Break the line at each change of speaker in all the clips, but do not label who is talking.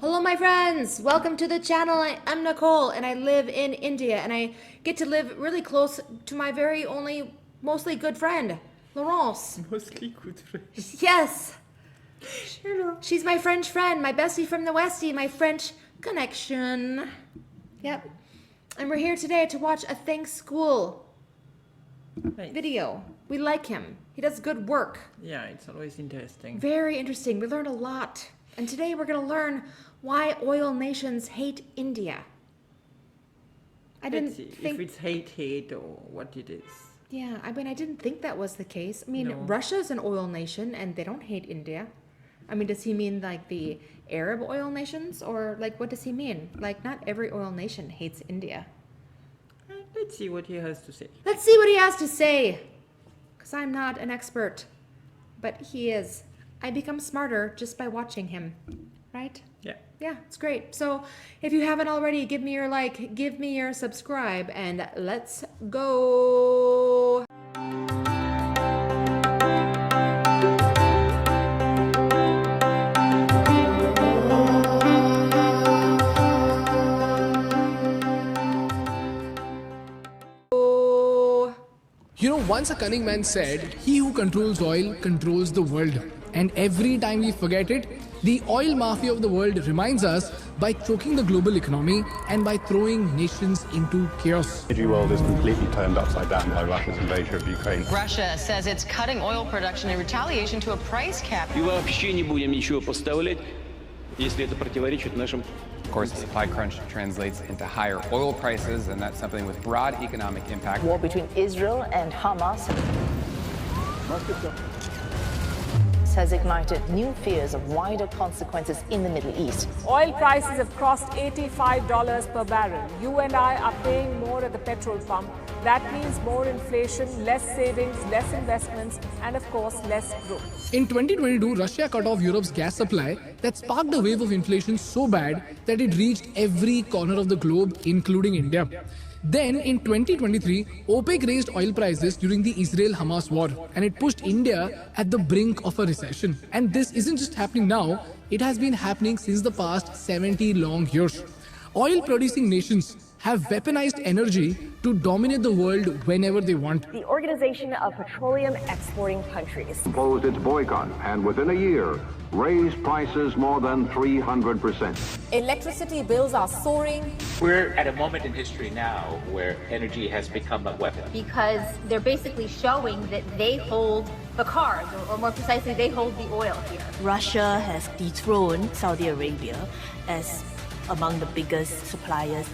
Hello my friends, welcome to the channel. I'm Nicole and I live in India and I get to live really close to my very only mostly good friend, Laurence.
Mostly good friend.
Yes,
Hello.
she's my French friend, my bestie from the Westie, my French connection. Yep, and we're here today to watch a Thanks School video. We like him, he does good work.
Yeah, it's always interesting.
Very interesting, we learned a lot. And today we're gonna learn why oil nations hate India. I didn't think
if it's hate or what it is.
Yeah, I mean, I didn't think that was the case. I mean,
No.
Russia's an oil nation and they don't hate India. I mean, does he mean like the Arab oil nations or like what does he mean? Like not every oil nation hates India.
Let's see what he has to say.
Let's see what he has to say. Because I'm not an expert, but he is. I become smarter just by watching him, right?
Yeah.
Yeah, it's great. So if you haven't already, give me your like, give me your subscribe, and let's go.
You know, once a cunning man said, "He who controls oil controls the world." And every time we forget it, the oil mafia of the world reminds us by choking the global economy and by throwing nations into chaos.
The energy world is completely turned upside down by Russia's invasion of Ukraine.
Russia says it's cutting oil production in retaliation to a price cap.
И вообще не будем ничего поставлять, если это противоречит нашим.
Of course, the supply crunch translates into higher oil prices, and that's something with broad economic impact.
War between Israel and Hamas has ignited new fears of wider consequences in the Middle East.
Oil prices have crossed $85 per barrel. You and I are paying more at the petrol pump. That means more inflation, less savings, less investments, and of course, less growth.
In 2022, Russia cut off Europe's gas supply that sparked a wave of inflation so bad that it reached every corner of the globe, including India. Then in 2023, OPEC raised oil prices during the Israel-Hamas war, and it pushed India at the brink of a recession. And this isn't just happening now, it has been happening since the past 70 long years. Oil-producing nations have weaponized energy to dominate the world whenever they want.
The Organization of Petroleum Exporting Countries
imposed its boycott and within a year raised prices more than 300%.
Electricity bills are soaring.
We're at a moment in history now where energy has become a weapon.
Because they're basically showing that they hold the cards, or more precisely, they hold the oil here.
Russia has dethroned Saudi Arabia as among the biggest suppliers.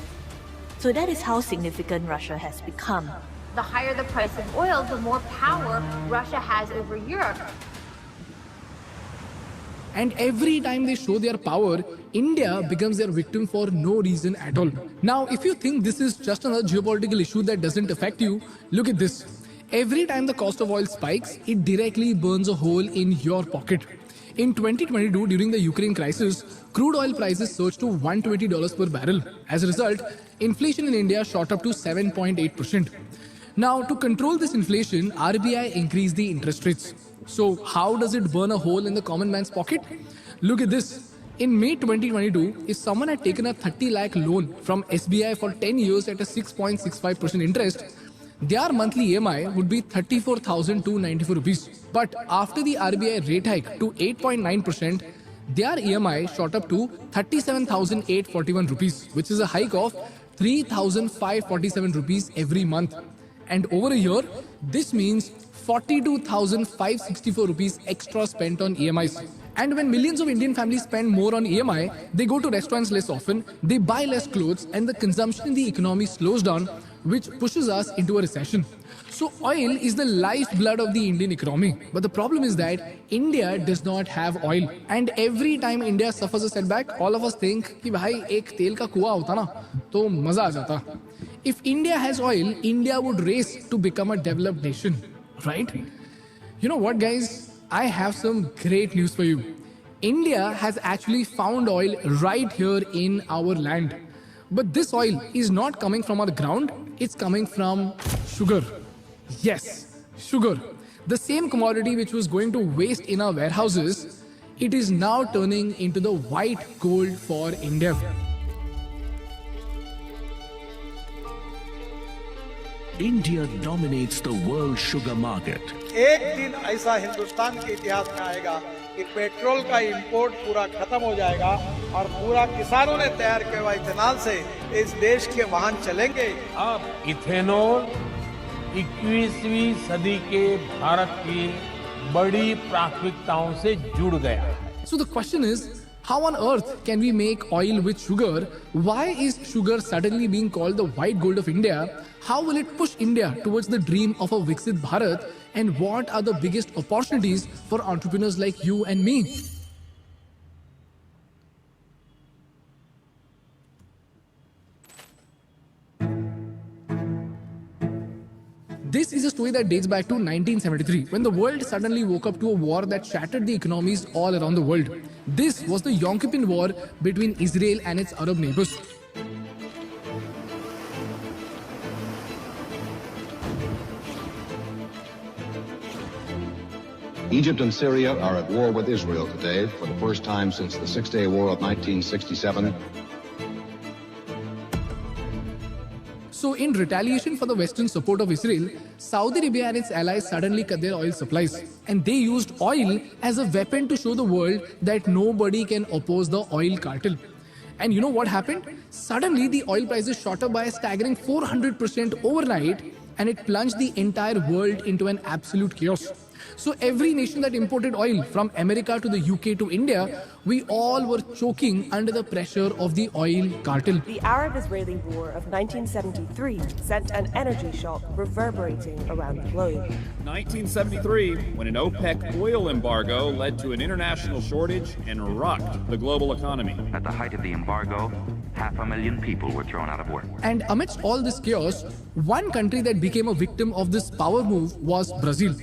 So that is how significant Russia has become.
The higher the price of oil, the more power Russia has over Europe.
And every time they show their power, India becomes their victim for no reason at all. Now, if you think this is just another geopolitical issue that doesn't affect you, look at this. Every time the cost of oil spikes, it directly burns a hole in your pocket. In 2022, during the Ukraine crisis, crude oil prices surged to $120 per barrel. As a result, inflation in India shot up to 7.8%. Now, to control this inflation, RBI increased the interest rates. So, how does it burn a hole in the common man's pocket? Look at this. In May 2022, if someone had taken a 30 lakh loan from SBI for 10 years at a 6.65% interest, their monthly EMI would be 34,294 rupees. But after the RBI rate hike to 8.9%, their EMI shot up to 37,841 rupees, which is a hike of 3,547 rupees every month. And over a year, this means 42,564 rupees extra spent on EMIs. And when millions of Indian families spend more on EMI, they go to restaurants less often, they buy less clothes, and the consumption in the economy slows down, which pushes us into a recession. So oil is the lifeblood of the Indian economy. But the problem is that India does not have oil. And every time India suffers a setback, all of us think कि भाई एक तेल का कुआं होता ना तो मजा आ जाता. If India has oil, India would race to become a developed nation, right? You know what, guys? I have some great news for you. India has actually found oil right here in our land. But this oil is not coming from our ground, it's coming from sugar. Yes, sugar. The same commodity which was going to waste in our warehouses it is now turning into the white gold for India.
India dominates the world sugar market.
एक दिन ऐसा हिंदुस्तान के इतिहास में आएगा कि petrol का import पूरा खत्म हो जाएगा और पूरा किसानों ने तैयार किया हुआ इथेनॉल से इस देश के वाहन चलेंगे।
अब इथेनॉल 21वीं सदी के भारत की बड़ी प्राथमिकताओं से जुड़ गया है।
So the question is, how on earth can we make oil with sugar? Why is sugar suddenly being called the white gold of India? How will it push India towards the dream of a Viksit Bharat? And what are the biggest opportunities for entrepreneurs like you and me? This is a story that dates back to 1973, when the world suddenly woke up to a war that shattered the economies all around the world. This was the Yom Kippur War between Israel and its Arab neighbors.
Egypt and Syria are at war with Israel today for the first time since the Six-Day War of 1967.
So in retaliation for the Western support of Israel, Saudi Arabia and its allies suddenly cut their oil supplies. And they used oil as a weapon to show the world that nobody can oppose the oil cartel. And you know what happened? Suddenly the oil prices shot up by a staggering 400% overnight, and it plunged the entire world into an absolute chaos. So every nation that imported oil, from America to the UK to India, we all were choking under the pressure of the oil cartel.
The Arab-Israeli War of 1973 sent an energy shock reverberating around the globe.
1973, when an OPEC oil embargo led to an international shortage and rocked the global economy.
At the height of the embargo, 500,000 people were thrown out of work.
And amidst all this chaos, one country that became a victim of this power move was Brazil.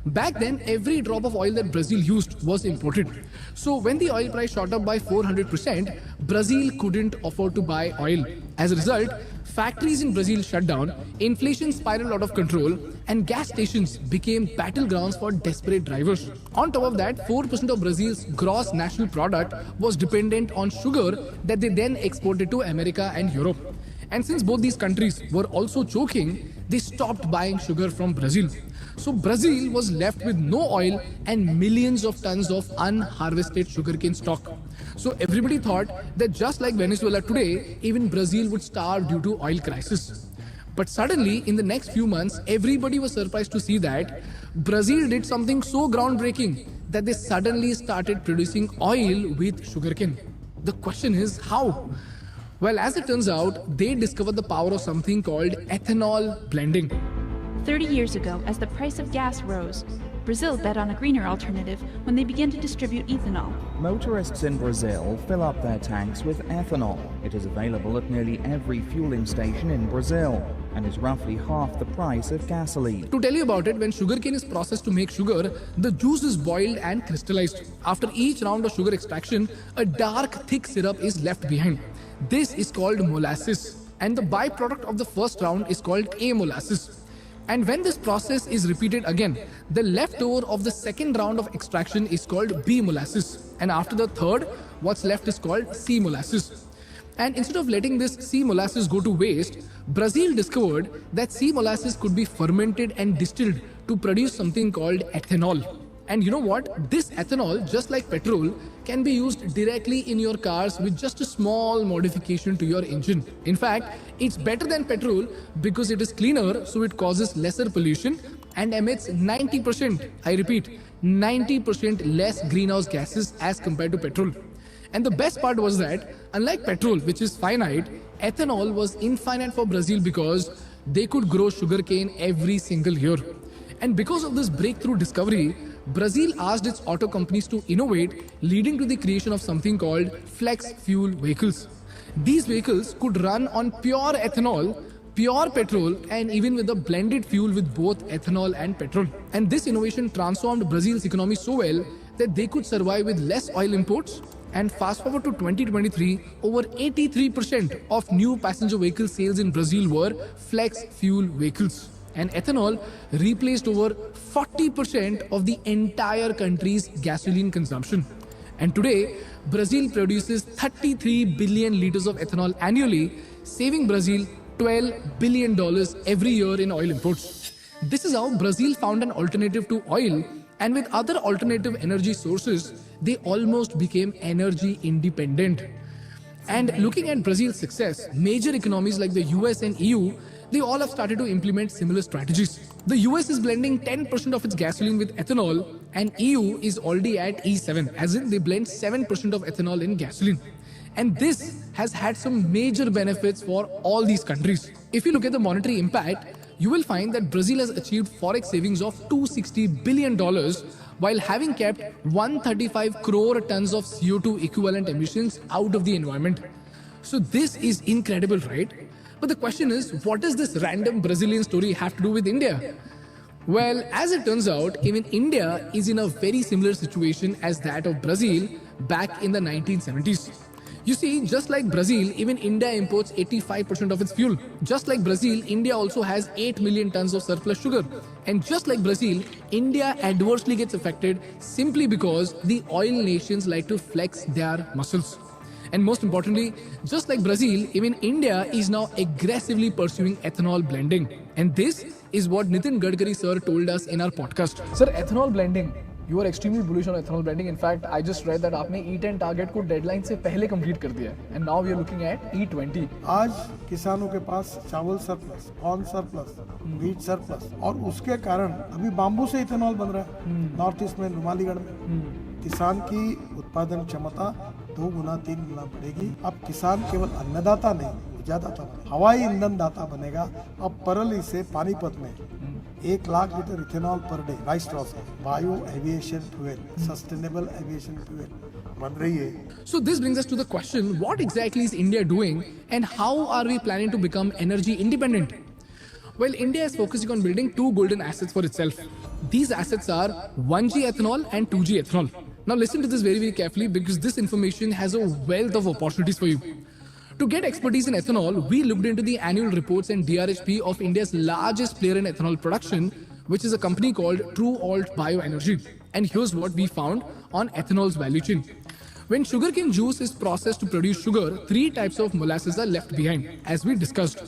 Back then, every drop of oil that Brazil used was imported. So when the oil price shot up by 400%, Brazil couldn't afford to buy oil. As a result, factories in Brazil shut down, inflation spiraled out of control, and gas stations became battlegrounds for desperate drivers. On top of that, 4% of Brazil's gross national product was dependent on sugar that they then exported to America and Europe. And since both these countries were also choking, they stopped buying sugar from Brazil. So Brazil was left with no oil and millions of tons of unharvested sugarcane stock. So everybody thought that just like Venezuela today, even Brazil would starve due to oil crisis. But suddenly, in the next few months, everybody was surprised to see that Brazil did something so groundbreaking that they suddenly started producing oil with sugarcane. The question is, how? Well, as it turns out, they discovered the power of something called ethanol blending.
30 years ago, as the price of gas rose, Brazil bet on a greener alternative when they began to distribute ethanol.
Motorists in Brazil fill up their tanks with ethanol. It is available at nearly every fueling station in Brazil and is roughly half the price of gasoline.
To tell you about it, when sugarcane is processed to make sugar, the juice is boiled and crystallized. After each round of sugar extraction, a dark, thick syrup is left behind. This is called molasses, and the byproduct of the first round is called A molasses. And when this process is repeated again, the leftover of the second round of extraction is called B molasses. And after the third, what's left is called C molasses. And instead of letting this C molasses go to waste, Brazil discovered that C molasses could be fermented and distilled to produce something called ethanol. And you know what? This ethanol, just like petrol, can be used directly in your cars with just a small modification to your engine. In fact, it's better than petrol because it is cleaner, so it causes lesser pollution and emits 90%, I repeat, 90% less greenhouse gases as compared to petrol. And the best part was that, unlike petrol, which is finite, ethanol was infinite for Brazil because they could grow sugarcane every single year. And because of this breakthrough discovery, Brazil asked its auto companies to innovate, leading to the creation of something called flex fuel vehicles. These vehicles could run on pure ethanol, pure petrol, and even with a blended fuel with both ethanol and petrol. And this innovation transformed Brazil's economy so well that they could survive with less oil imports. And fast forward to 2023, over 83% of new passenger vehicle sales in Brazil were flex fuel vehicles. And ethanol replaced over 40% of the entire country's gasoline consumption. And today, Brazil produces 33 billion liters of ethanol annually, saving Brazil $12 billion every year in oil imports. This is how Brazil found an alternative to oil, and with other alternative energy sources, they almost became energy independent. And looking at Brazil's success, major economies like the US and EU, they all have started to implement similar strategies. The US is blending 10% of its gasoline with ethanol, and EU is already at E7, as in they blend 7% of ethanol in gasoline. And this has had some major benefits for all these countries. If you look at the monetary impact, you will find that Brazil has achieved forex savings of $260 billion while having kept 135 crore tons of CO2 equivalent emissions out of the environment. So this is incredible, right? But the question is, what does this random Brazilian story have to do with India? Well, as it turns out, even India is in a very similar situation as that of Brazil back in the 1970s. You see, just like Brazil, even India imports 85% of its fuel. Just like Brazil, India also has 8 million tons of surplus sugar. And just like Brazil, India adversely gets affected simply because the oil nations like to flex their muscles. And most importantly, just like Brazil, even India is now aggressively pursuing ethanol blending. And this is what Nitin Gadkari sir told us in our podcast.
Sir, ethanol blending. You are extremely bullish on ethanol blending. In fact, I just read that आपने E10 target को deadline से पहले complete कर दिया है. And now we are looking at E20.
आज किसानों के पास चावल surplus, corn surplus, wheat surplus और उसके कारण अभी बाम्बू से इथेनॉल बन रहा है नॉर्थ ईस्ट में, नुमालीगढ़ में. किसान की उत्पादन क्षमता 2 गुना 3 गुना बढ़ेगी. अब किसान केवल अन्नदाता नहीं, ऊर्जादाता बनेगा, हवाई ईंधन दाता बनेगा. अब परली से पानीपत में 1 lakh litre ethanol per day rice straw से bio aviation fuel, sustainable aviation fuel बन रही है.
So this brings us to the question, what exactly is India doing and how are we planning to become energy independent? Well, India is focusing on building 2 golden assets for itself. These assets are 1G ethanol and 2G ethanol. Now listen to this very, very carefully because this information has a wealth of opportunities for you. To get expertise in ethanol, we looked into the annual reports and DRHP of India's largest player in ethanol production, which is a company called True Alt Bioenergy. And here's what we found on ethanol's value chain. When sugarcane juice is processed to produce sugar, 3 types of molasses are left behind, as we discussed.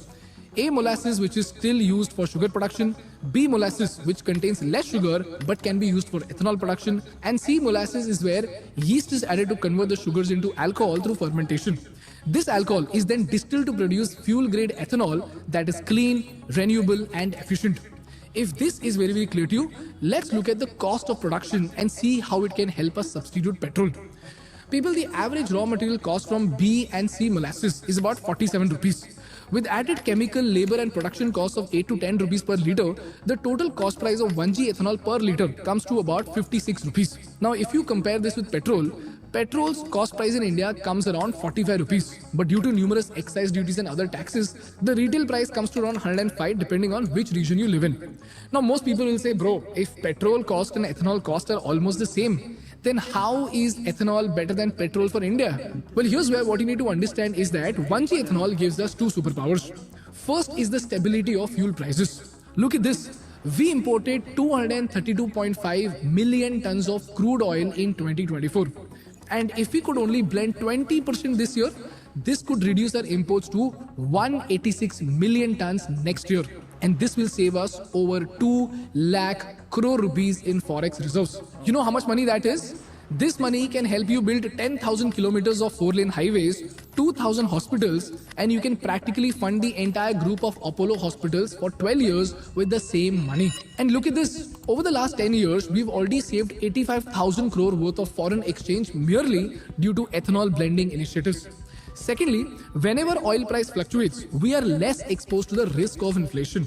A molasses, which is still used for sugar production, B molasses, which contains less sugar but can be used for ethanol production, and C molasses is where yeast is added to convert the sugars into alcohol through fermentation. This alcohol is then distilled to produce fuel-grade ethanol that is clean, renewable and efficient. If this is very, very clear to you, let's look at the cost of production and see how it can help us substitute petrol. People, the average raw material cost from B and C molasses is about 47 rupees. With added chemical, labor and production costs of 8 to 10 rupees per litre, the total cost price of 1G ethanol per litre comes to about 56 rupees. Now, if you compare this with petrol, petrol's cost price in India comes around 45 rupees. But due to numerous excise duties and other taxes, the retail price comes to around 105 depending on which region you live in. Now, most people will say, bro, if petrol cost and ethanol cost are almost the same, then how is ethanol better than petrol for India? Well, here's where what you need to understand is that 1G ethanol gives us 2 superpowers. First is the stability of fuel prices. Look at this. We imported 232.5 million tons of crude oil in 2024. And if we could only blend 20% this year, this could reduce our imports to 186 million tons next year. And this will save us over 2 lakh crore rupees in forex reserves. You know how much money that is? This money can help you build 10,000 kilometers of 4-lane highways, 2,000 hospitals, and you can practically fund the entire group of Apollo hospitals for 12 years with the same money. And look at this. Over the last 10 years, we've already saved 85,000 crore worth of foreign exchange merely due to ethanol blending initiatives. Secondly, whenever oil price fluctuates, we are less exposed to the risk of inflation.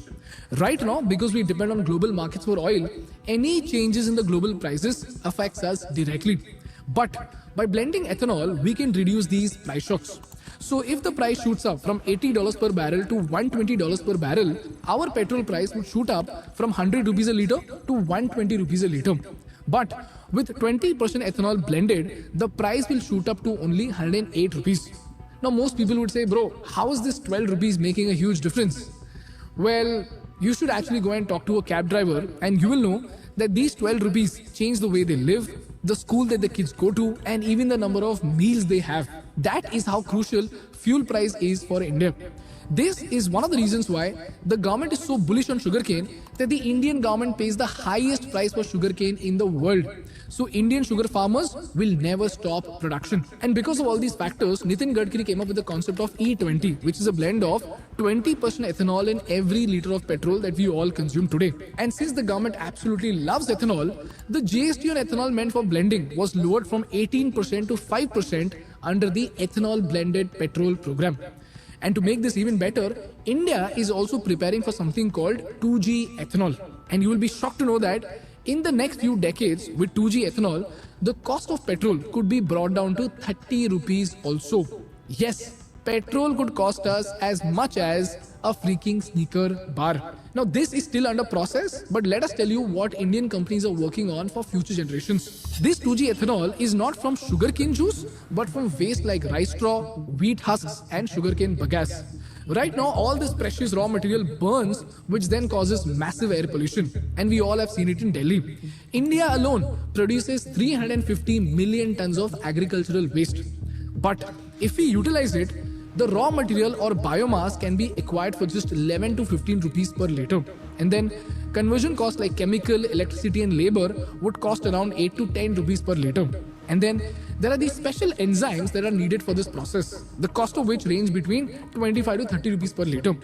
Right now, because we depend on global markets for oil, any changes in the global prices affects us directly. But by blending ethanol, we can reduce these price shocks. So if the price shoots up from $80 per barrel to $120 per barrel, our petrol price would shoot up from 100 rupees a litre to 120 rupees a litre. But with 20% ethanol blended, the price will shoot up to only 108 rupees. Now most people would say, bro, how is this 12 rupees making a huge difference? Well, you should actually go and talk to a cab driver and you will know that these 12 rupees change the way they live, the school that the kids go to, and even the number of meals they have. That is how crucial fuel price is for India. This is one of the reasons why the government is so bullish on sugarcane that the Indian government pays the highest price for sugarcane in the world. So Indian sugar farmers will never stop production. And because of all these factors, Nitin Gadkari came up with the concept of E20, which is a blend of 20% ethanol in every liter of petrol that we all consume today. And since the government absolutely loves ethanol, the GST on ethanol meant for blending was lowered from 18% to 5% under the ethanol blended petrol program. And to make this even better, India is also preparing for something called 2G ethanol. And you will be shocked to know that in the next few decades, with 2G ethanol, the cost of petrol could be brought down to 30 rupees also. Yes, petrol could cost us as much as a freaking sneaker bar. Now this is still under process, but let us tell you what Indian companies are working on for future generations. This 2G ethanol is not from sugarcane juice, but from waste like rice straw, wheat husks and sugarcane bagasse. Right now, all this precious raw material burns, which then causes massive air pollution. And we all have seen it in Delhi. India alone produces 350 million tons of agricultural waste. But if we utilize it, the raw material or biomass can be acquired for just 11 to 15 rupees per liter. And then conversion costs like chemical, electricity and labor would cost around 8 to 10 rupees per liter. And then there are these special enzymes that are needed for this process, the cost of which range between 25 to 30 rupees per liter.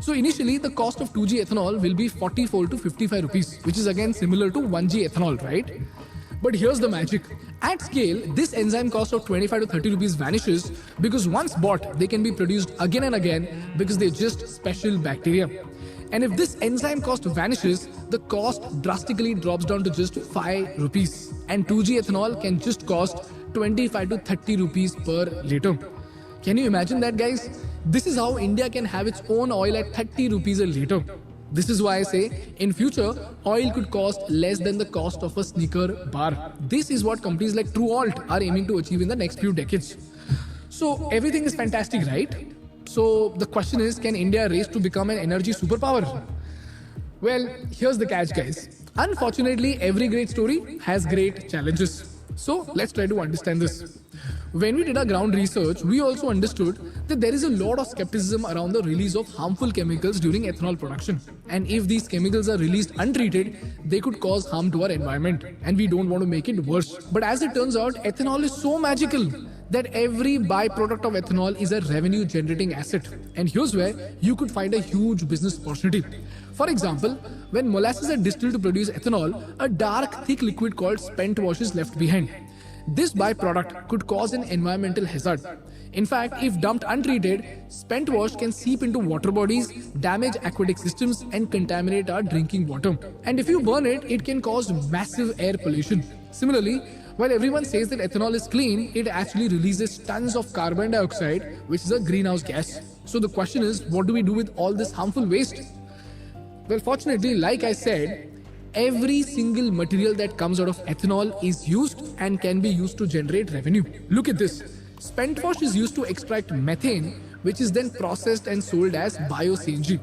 So initially the cost of 2G ethanol will be 44 to 55 rupees, which is again similar to 1G ethanol, right? But here's the magic. At scale, this enzyme cost of 25 to 30 rupees vanishes because once bought, they can be produced again and again because they're just special bacteria. And if this enzyme cost vanishes, the cost drastically drops down to just 5 rupees. And 2G ethanol can just cost 25 to 30 rupees per liter. Can you imagine that, guys? This is how India can have its own oil at 30 rupees a liter. This is why I say, in future, oil could cost less than the cost of a sneaker bar. This is what companies like TrueAlt are aiming to achieve in the next few decades. So everything is fantastic, right? So the question is, can India race to become an energy superpower? Well, here's the catch, guys. Unfortunately, every great story has great challenges. So let's try to understand this. When we did our ground research, we also understood that there is a lot of skepticism around the release of harmful chemicals during ethanol production. And if these chemicals are released untreated, they could cause harm to our environment. And we don't want to make it worse. But as it turns out, ethanol is so magical that every byproduct of ethanol is a revenue generating asset. And here's where you could find a huge business opportunity. For example, when molasses are distilled to produce ethanol, a dark, thick liquid called spent wash is left behind. This byproduct could cause an environmental hazard. In fact, if dumped untreated, spent wash can seep into water bodies, damage aquatic systems and contaminate our drinking water. And if you burn it, it can cause massive air pollution. Similarly, while everyone says that ethanol is clean, it actually releases tons of carbon dioxide, which is a greenhouse gas. So the question is, what do we do with all this harmful waste? Well, fortunately, like I said, every single material that comes out of ethanol is used and can be used to generate revenue. Look at this. Spent wash is used to extract methane, which is then processed and sold as bio-CNG.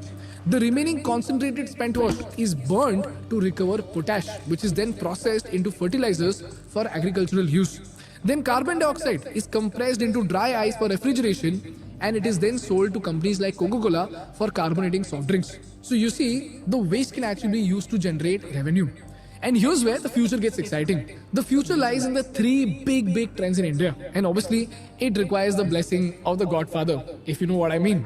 The remaining concentrated spent wash is burned to recover potash, which is then processed into fertilizers for agricultural use. Then carbon dioxide is compressed into dry ice for refrigeration, and it is then sold to companies like Coca-Cola for carbonating soft drinks. So you see, the waste can actually be used to generate revenue. And here's where the future gets exciting. The future lies in the three big trends in India. And obviously, it requires the blessing of the Godfather, if you know what I mean.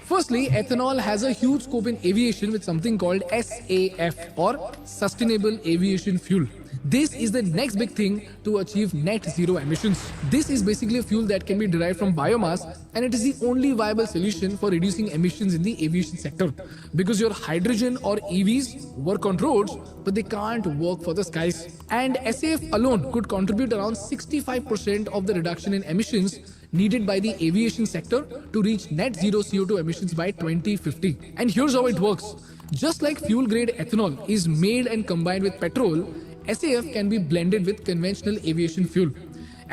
Firstly, ethanol has a huge scope in aviation with something called SAF, or Sustainable Aviation Fuel. This is the next big thing to achieve net zero emissions. This is basically a fuel that can be derived from biomass, and it is the only viable solution for reducing emissions in the aviation sector. Because your hydrogen or EVs work on roads, but they can't work for the skies. And SAF alone could contribute around 65% of the reduction in emissions needed by the aviation sector to reach net zero CO2 emissions by 2050. And here's how it works. Just like fuel-grade ethanol is made and combined with petrol, SAF can be blended with conventional aviation fuel.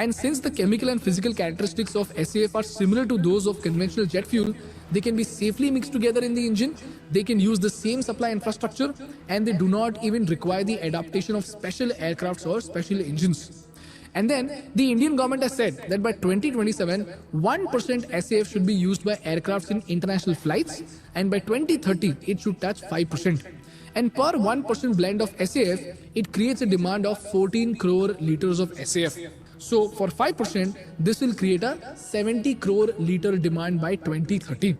And since the chemical and physical characteristics of SAF are similar to those of conventional jet fuel, they can be safely mixed together in the engine, they can use the same supply infrastructure, and they do not even require the adaptation of special aircrafts or special engines. And then, the Indian government has said that by 2027, 1% SAF should be used by aircrafts in international flights, and by 2030, it should touch 5%. And per 1% blend of SAF, it creates a demand of 14 crore liters of SAF. So, for 5%, this will create a 70 crore liter demand by 2030.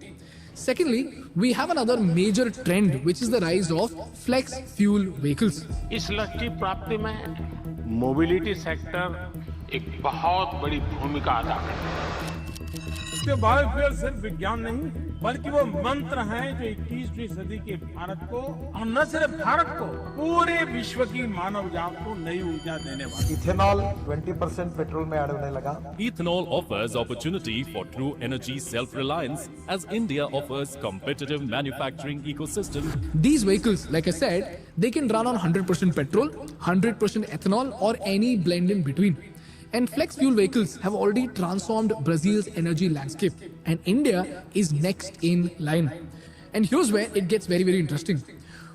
Secondly, we have another major trend, which is the rise of flex fuel vehicles.
इस लक्ष्य प्राप्ति में mobility sector एक बहुत बड़ी भूमिका अदा करता है। बायोफ्यूल सिर्फ विज्ञान नहीं, बल्कि वो मंत्र है जो 21वीं सदी के भारत को, और न सिर्फ भारत को, पूरे विश्व की मानव जात को नई ऊर्जा देने वाला।
इथेनॉल 20% पेट्रोल में ऐड होने लगा।
Ethanol offers opportunity for true energy self-reliance as India offers competitive manufacturing ecosystem.
These vehicles, like I said, they can run on 100% petrol, 100% ethanol, or any blend in between. And flex fuel vehicles have already transformed Brazil's energy landscape, and India is next in line. And here's where it gets very, very interesting.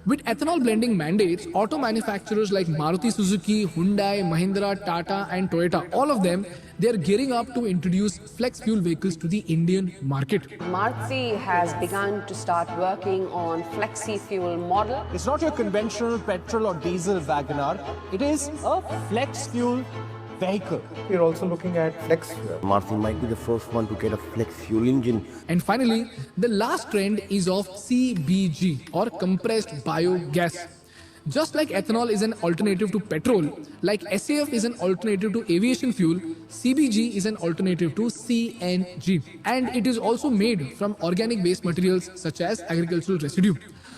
With ethanol blending mandates, auto manufacturers like Maruti Suzuki, Hyundai, Mahindra, Tata, and Toyota, all of them, they are gearing up to introduce flex fuel vehicles to the Indian market.
Maruti has begun to start working on flexi fuel model.
It's not your conventional petrol or diesel Wagoner. It is a flex fuel vehicle.
We're also looking at flex fuel.
Maruti might be the first one to get a flex fuel engine.
And finally, the last trend is of CBG, or compressed biogas. Just like ethanol is an alternative to petrol, like SAF is an alternative to aviation fuel, CBG is an alternative to CNG. And it is also made from organic waste materials such as agricultural residue.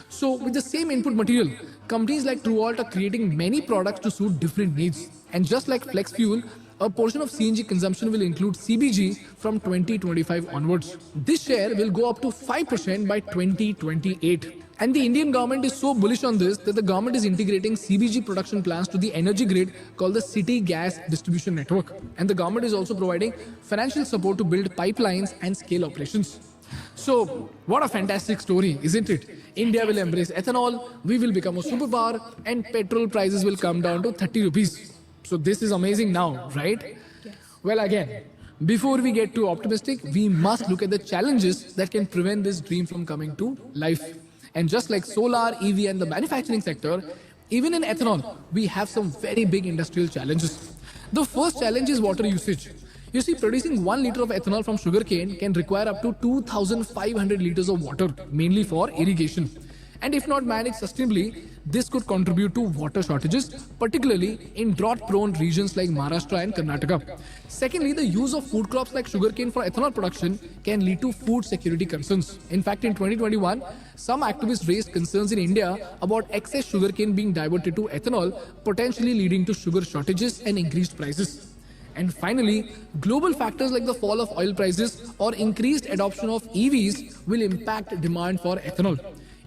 So with the same input material, companies like TrueAlt are creating many products to suit different needs. And just like flex fuel, a portion of CNG consumption will include CBG from 2025 onwards. This share will go up to 5% by 2028. And the Indian government is so bullish on this that the government is integrating CBG production plants to the energy grid called the City Gas Distribution Network. And the government is also providing financial support to build pipelines and scale operations. So, what a fantastic story, isn't it? India will embrace ethanol, we will become a superpower, and petrol prices will come down to 30 rupees. So this is amazing now, right? Yes. Well, again, before we get too optimistic, we must look at the challenges that can prevent this dream from coming to life. And just like solar, EV, and the manufacturing sector, even in ethanol, we have some very big industrial challenges. The first challenge is water usage. You see, producing 1 liter of ethanol from sugarcane can require up to 2,500 liters of water, mainly for irrigation. And if not managed sustainably, this could contribute to water shortages, particularly in drought-prone regions like Maharashtra and Karnataka. Secondly, the use of food crops like sugarcane for ethanol production can lead to food security concerns. In fact, in 2021, some activists raised concerns in India about excess sugarcane being diverted to ethanol, potentially leading to sugar shortages and increased prices. And finally, global factors like the fall of oil prices or increased adoption of EVs will impact demand for ethanol.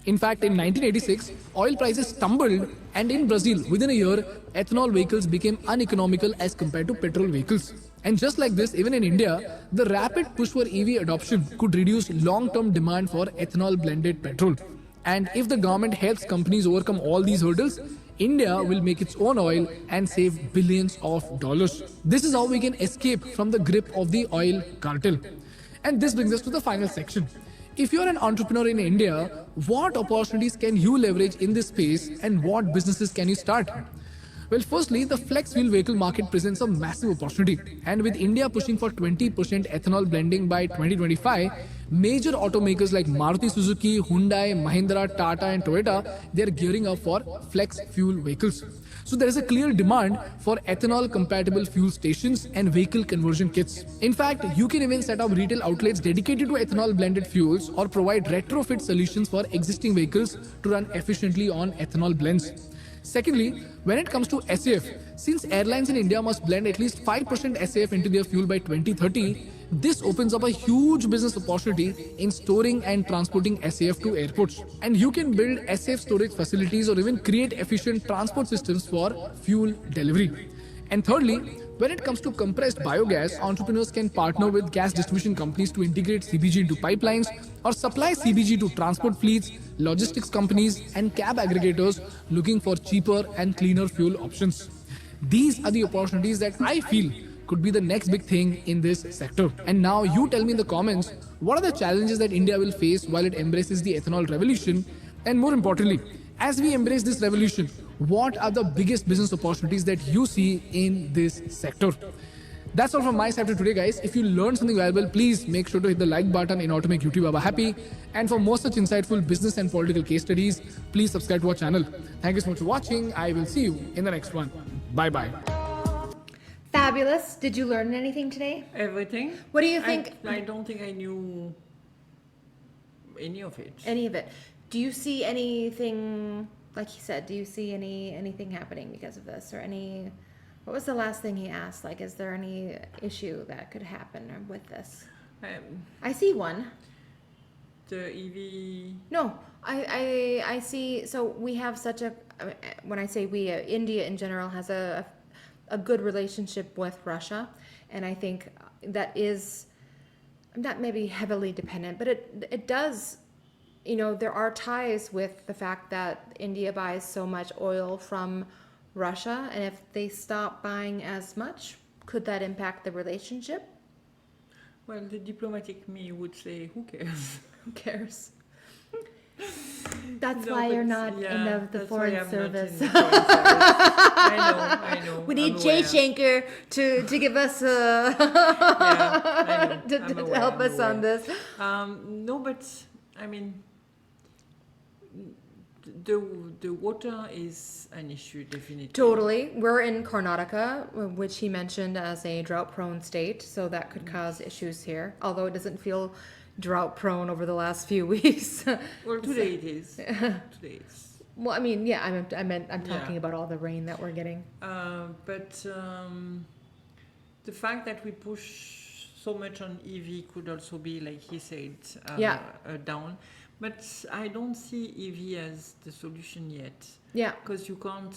In fact, in 1986, oil prices stumbled, and in Brazil, within a year, ethanol vehicles became uneconomical as compared to petrol vehicles. And just like this, even in India, the rapid push for EV adoption could reduce long-term demand for ethanol-blended petrol. And if the government helps companies overcome all these hurdles, India will make its own oil and save billions of dollars. This is how we can escape from the grip of the oil cartel. And this brings us to the final section. If you're an entrepreneur in India, what opportunities can you leverage in this space and what businesses can you start? Well, firstly, the flex fuel vehicle market presents a massive opportunity. And with India pushing for 20% ethanol blending by 2025, major automakers like Maruti Suzuki, Hyundai, Mahindra, Tata and Toyota, they are gearing up for flex fuel vehicles. So there is a clear demand for ethanol-compatible fuel stations and vehicle conversion kits. In fact, you can even set up retail outlets dedicated to ethanol-blended fuels or provide retrofit solutions for existing vehicles to run efficiently on ethanol blends. Secondly, when it comes to SAF, since airlines in India must blend at least 5% SAF into their fuel by 2030, this opens up a huge business opportunity in storing and transporting SAF to airports. And you can build SAF storage facilities or even create efficient transport systems for fuel delivery. And thirdly, When it comes to compressed biogas, entrepreneurs can partner with gas distribution companies to integrate CBG into pipelines or supply CBG to transport fleets, logistics companies, and cab aggregators looking for cheaper and cleaner fuel options. These are the opportunities that I feel could be the next big thing in this sector. And now you tell me in the comments, what are the challenges that India will face while it embraces the ethanol revolution? And more importantly, as we embrace this revolution, what are the biggest business opportunities that you see in this sector? That's all from my side for today, guys. If you learned something valuable, please make sure to hit the like button in order to make YouTube Baba happy. And for more such insightful business and political case studies, please subscribe to our channel. Thank you so much for watching. I will see you in the next one. Bye-bye.
Fabulous. Did you learn anything today?
Everything.
What do you think?
I don't think I knew any of it.
Any of it. Do you see anything, like he said, do you see anything happening because of this, or any, what was the last thing he asked? Like, is there any issue that could happen with this? I see one.
The EV.
No, I see. So we have such a, when I say we, India in general has a good relationship with Russia, and I think that is not maybe heavily dependent, but it does, you know, there are ties with the fact that India buys so much oil from Russia, and if they stop buying as much, could that impact the relationship?
Well, the diplomatic me would say, who cares?
Who cares? That's why you're not in the foreign service.
I know.
We need Jay Shanker to give us to help us on this.
No, but I mean, the water is an issue, definitely.
Totally. We're in Karnataka, which he mentioned as a drought-prone state, so that could cause issues here, although it doesn't feel drought-prone over the last few weeks.
Well, today it is. Today it's...
Well, I mean, yeah, I'm talking about all the rain that we're getting.
But the fact that we push so much on EV could also be, like he said, down. But I don't see EV as the solution yet.
Yeah.
Because you can't,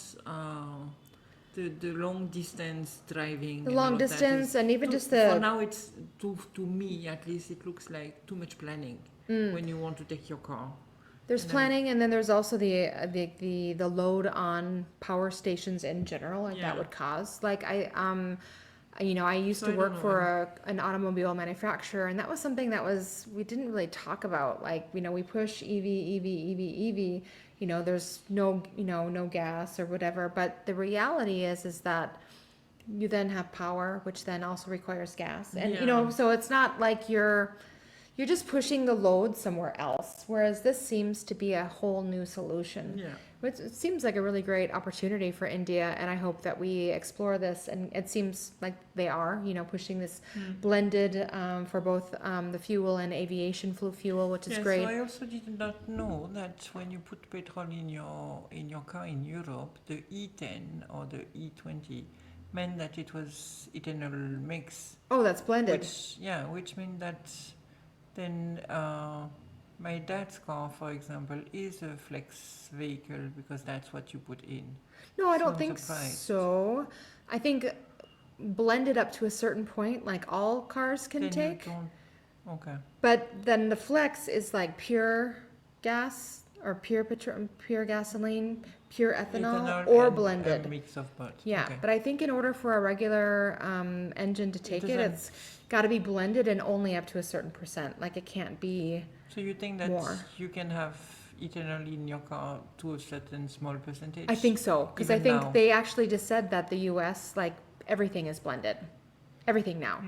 the long distance driving.
The long distance and even just the...
For now, it's, to me at least, it looks like too much planning when you want to take your car.
There's planning, and then there's also the load on power stations in general, like that would cause. Like I used to work for an automobile manufacturer, and that was something that we didn't really talk about. Like, you know, we push EV, you know, there's no gas or whatever. But the reality is that you then have power, which then also requires gas. And, you know, so it's not like you're just pushing the load somewhere else, whereas this seems to be a whole new solution.
Yeah.
It seems like a really great opportunity for India, and I hope that we explore this, and it seems like they are, you know, pushing this blended for both the fuel and aviation fuel, which is great.
So I also did not know that when you put petrol in your car in Europe, the E10 or the E20 meant that it was ethanol mix.
Oh, that's blended.
Which means that then my dad's car, for example, is a flex vehicle because that's what you put in.
No, I don't think so. I think blended up to a certain point, like all cars can take.
Okay.
But then the flex is like pure gas or pure gasoline, pure ethanol or blended.
A mix of both.
Yeah,
okay.
But I think in order for a regular engine to take it's got to be blended and only up to a certain percent. Like it can't be.
So you think that
more.
You can have ethanol in your car to a certain small percentage?
I think so, because I think they actually just said that the U.S. like everything is blended, everything now,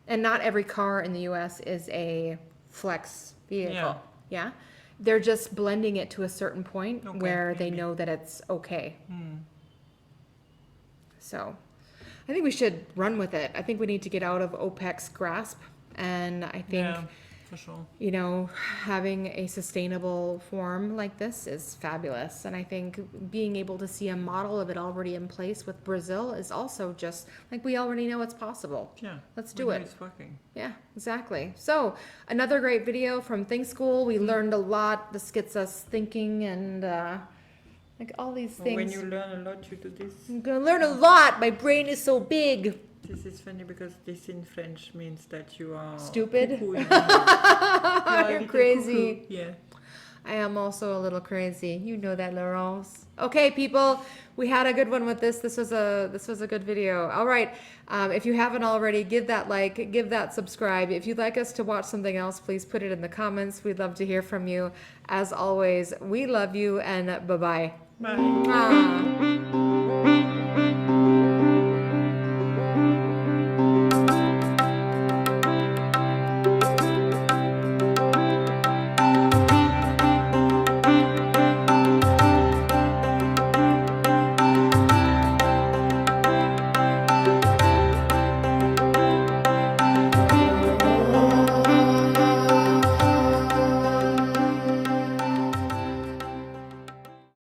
and not every car in the U.S. is a flex vehicle. Yeah, they're just blending it to a certain point where they know that it's okay. So, I think we should run with it. I think we need to get out of OPEC's grasp, and I think.
For sure.
You know, having a sustainable form like this is fabulous. And I think being able to see a model of it already in place with Brazil is also just like we already know it's possible.
Yeah.
Let's do it.
It's working.
Yeah, exactly. So another great video from Think School. We learned a lot. This gets us thinking, and Like all these
When
things.
you learn a lot, you do this.
I'm gonna learn a lot. My brain is so big.
This is funny because this in French means that you are
Stupid.
cuckoo in the head.
You're crazy.
Cuckoo. Yeah.
I am also a little crazy. You know that, Laurence. Okay, people, we had a good one with this. This was a good video. All right. If you haven't already, give that like, give that subscribe. If you'd like us to watch something else, please put it in the comments. We'd love to hear from you. As always, we love you and bye-bye.
Bye.
Mwah.